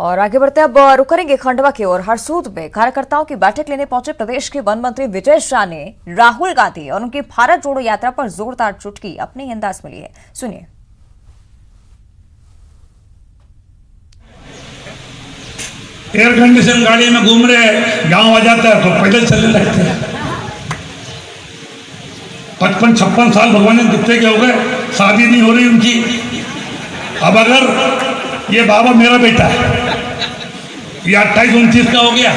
और आगे बढ़ते अब रुक करेंगे खंडवा की ओर। हरसूद में कार्यकर्ताओं की बैठक लेने पहुंचे प्रदेश के वन मंत्री विजय शाह ने राहुल गांधी और उनकी भारत जोड़ो यात्रा पर जोरदार चुटकी अपनी अंदाज में ली है। सुनिए। एयर कंडीशन गाड़ी में घूम रहे, गांव आ जाता है तो पैदल चलने लगते हैं। 55-56 साल भगवान ने कितने के हो गए, शादी नहीं हो रही उनकी। अब अगर ये बाबा मेरा बेटा है, ये 28-29 का हो गया,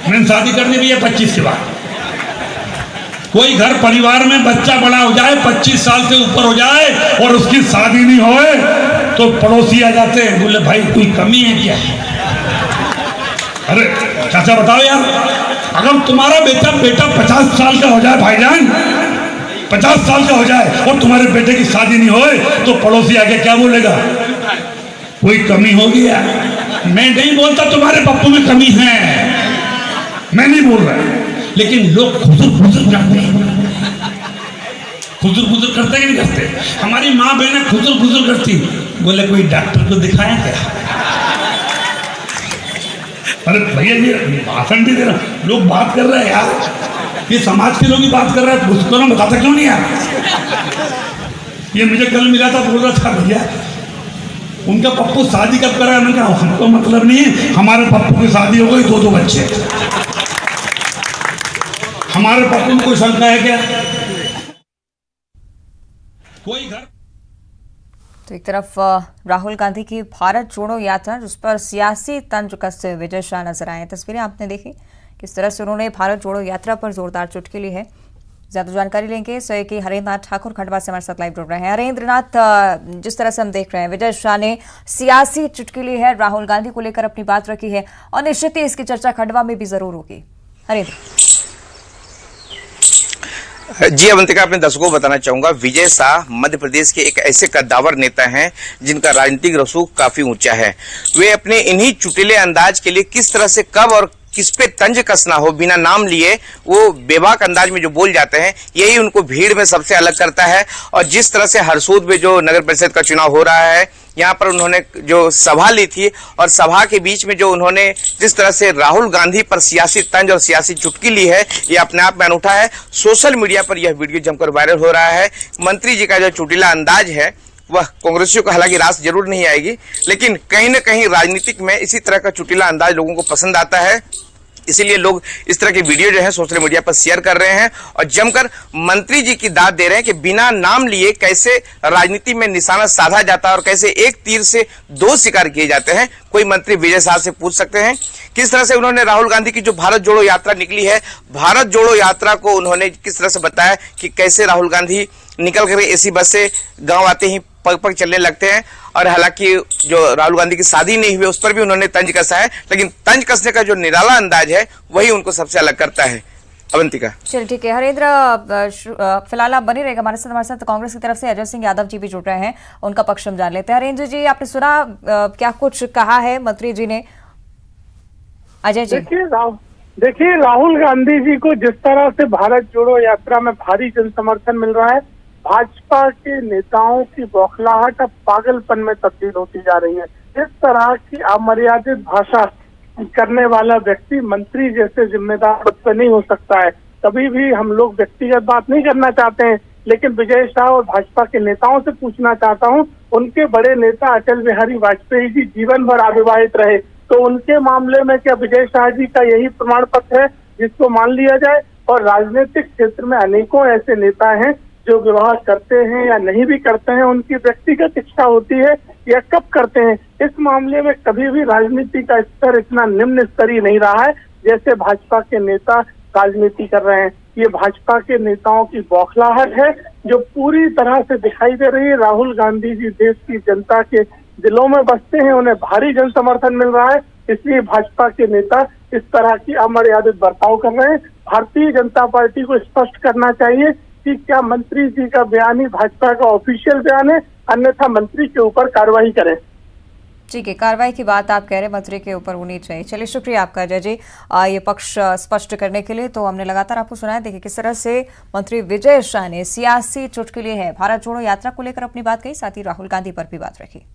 मैंने शादी कर दी है 25 के बाद। कोई घर परिवार में बच्चा बड़ा हो जाए, 25 साल से ऊपर हो जाए और उसकी शादी नहीं होए तो पड़ोसी आ जाते हैं, बोले भाई कोई कमी है क्या? अरे चाचा बताओ यार, अगर तुम्हारा बेटा 50 साल का हो जाए भाईजान, 50 साल का हो जाए और तुम्हारे बेटे की शादी नहीं होए तो पड़ोसी आके क्या बोलेगा? कोई कमी हो गया। मैं नहीं बोलता तुम्हारे पप्पू में कमी है, मैं नहीं बोल रहा, लेकिन लोग खुजर करते हैं। खुजर करते कि नहीं करते? हमारी माँ बहनें खुजर करती, बोले कोई डॉक्टर को दिखाया क्या? अरे भैया ये भाषण भी दे रहा, लोग बात कर रहे हैं यार, ये समाज के लोग ही बात कर रहे हैं, उसको ना बताता क्यों नहीं यार? ये मुझे कल मिला था, बोल रहा था भैया उनका पप्पू शादी कब करा है? मैंने कहा हमको मतलब नहीं है, हमारे पप्पू की शादी हो गई, 2 बच्चे। हमारे पप्पू में कोई शंका है क्या? कोई घर। तो एक तरफ राहुल गांधी की भारत जोड़ो यात्रा, जिस पर सियासी तंज कसते हुए विजय शाह नजर आए। तस्वीरें आपने देखी किस तरह से उन्होंने भारत जोड़ो यात्रा पर जोरदार चुटकी ली है। ज्यादा जानकारी लेंगे सहयोगी हरेंद्रनाथ ठाकुर खंडवा से हमारे साथ लाइव जुड़ रहे हैं। हरेंद्रनाथ, जिस तरह से हम देख रहे हैं विजय शाह ने सियासी चुटकी ली है, राहुल गांधी को लेकर अपनी बात रखी है और निश्चित ही इसकी चर्चा खंडवा में भी जरूर होगी। हरेंद्र जी अवंतिका, अपने दर्शकों को बताना चाहूंगा, विजय शाह मध्य प्रदेश के एक ऐसे कद्दावर नेता हैं जिनका राजनीतिक रसूख काफी ऊंचा है। वे अपने इन्हीं चुटीले अंदाज के लिए किस तरह से कब और किस पे तंज कसना हो, बिना नाम लिए वो बेबाक अंदाज में जो बोल जाते हैं, यही उनको भीड़ में सबसे अलग करता है। और जिस तरह से हरसूद में जो नगर परिषद का चुनाव हो रहा है, यहाँ पर उन्होंने जो सभा ली थी और सभा के बीच में जो उन्होंने जिस तरह से राहुल गांधी पर सियासी तंज और सियासी चुटकी ली है, ये अपने आप में अनूठा है। सोशल मीडिया पर यह वीडियो जमकर वायरल हो रहा है। मंत्री जी का जो चुटीला अंदाज है वह कांग्रेसियों को हालांकि रास जरूर नहीं आएगी, लेकिन कहीं न कहीं राजनीतिक में इसी तरह का चुटीला अंदाज लोगों को पसंद आता है। इसीलिए लोग इस तरह के वीडियो जो है सोशल मीडिया पर शेयर कर रहे हैं और जमकर मंत्री जी की दाद दे रहे हैं कि बिना नाम लिए कैसे राजनीति में निशाना साधा जाता है और कैसे एक तीर से 2 शिकार किए जाते हैं। कोई मंत्री विजय शाह से पूछ सकते हैं किस तरह से उन्होंने राहुल गांधी की जो भारत जोड़ो यात्रा निकली है, भारत जोड़ो यात्रा को उन्होंने किस तरह से बताया कि कैसे राहुल गांधी निकल कर एसी बस से गाँव आते ही पग पग चलने लगते हैं। और हालांकि जो राहुल गांधी की शादी नहीं हुई उस पर भी उन्होंने तंज कसा है, लेकिन तंज कसने का जो निराला अंदाज है वही उनको सबसे अलग करता है। अवंतिका, चलिए ठीक है। हरेंद्र, फिलहाल आप बने रहेगा हमारे साथ कांग्रेस की तरफ से अजय सिंह यादव जी भी जुड़ रहे हैं, उनका पक्ष हम जान लेते हैं। हरेंद्र जी, आपने सुना क्या कुछ कहा है मंत्री जी ने? अजय जी, देखिए राहुल गांधी जी को जिस तरह से भारत जोड़ो यात्रा में भारी जन समर्थन मिल रहा है, भाजपा के नेताओं की बौखलाहट अब पागलपन में तब्दील होती जा रही है। इस तरह की अमर्यादित भाषा करने वाला व्यक्ति मंत्री जैसे जिम्मेदार पद पर नहीं हो सकता है। कभी भी हम लोग व्यक्तिगत बात नहीं करना चाहते हैं, लेकिन विजय शाह और भाजपा के नेताओं से पूछना चाहता हूं, उनके बड़े नेता अटल बिहारी वाजपेयी जी जीवन भर अविवाहित रहे, तो उनके मामले में क्या विजय शाह जी का यही प्रमाण पत्र है जिसको मान लिया जाए? और राजनीतिक क्षेत्र में अनेकों ऐसे नेता हैं जो विवाह करते हैं या नहीं भी करते हैं, उनकी व्यक्तिगत इच्छा होती है या कब करते हैं। इस मामले में कभी भी राजनीति का स्तर इतना निम्न स्तरीय नहीं रहा है जैसे भाजपा के नेता राजनीति कर रहे हैं। ये भाजपा के नेताओं की बौखलाहट है जो पूरी तरह से दिखाई दे रही है। राहुल गांधी जी देश की जनता के दिलों में बसते हैं, उन्हें भारी जन समर्थन मिल रहा है, इसलिए भाजपा के नेता इस तरह की अमर्यादित बर्ताव कर रहे हैं। भारतीय जनता पार्टी को स्पष्ट करना चाहिए कि क्या मंत्री जी का बयान ही भाजपा का ऑफिशियल बयान है, अन्यथा मंत्री के ऊपर कार्रवाई करें। ठीक है, कार्रवाई की बात आप कह रहे हैं मंत्री के ऊपर होनी चाहिए। चलिए शुक्रिया आपका अजय जी, ये पक्ष स्पष्ट करने के लिए। तो हमने लगातार आपको सुनाया, देखिए किस तरह से मंत्री विजय शाह ने सियासी चुटकी ली है, भारत जोड़ो यात्रा को लेकर अपनी बात कही, साथ ही राहुल गांधी पर भी बात रखी।